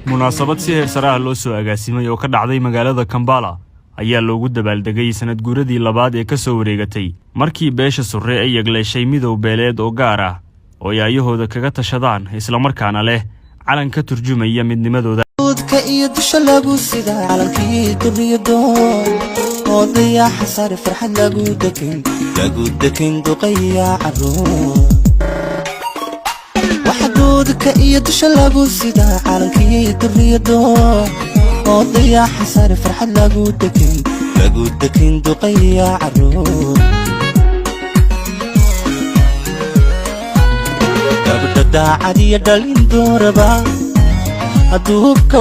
munaasabad si heer sare ah loo soo agaasimay oo ka dhacday magaalada Kampala ayaa loogu dabaaldegay sanad guuradii labaad ee ka soo wareegatay markii beesha Surre ay yagleeshay midow beeleed oo gaar ah oo ayahooda kaga tashadaan isla markaana leh calan ka turjumaya midnimadooda ka iyo dusha lagu sida calankii duriyado oo dayax sar farxad lagu dekin duqaya caruur ka iyo dusha lagu sida calankii duriyado oo dayax sar farxad lagu dekin duqaya caruur gabadha daacad iyo dhalin dooraba aduubka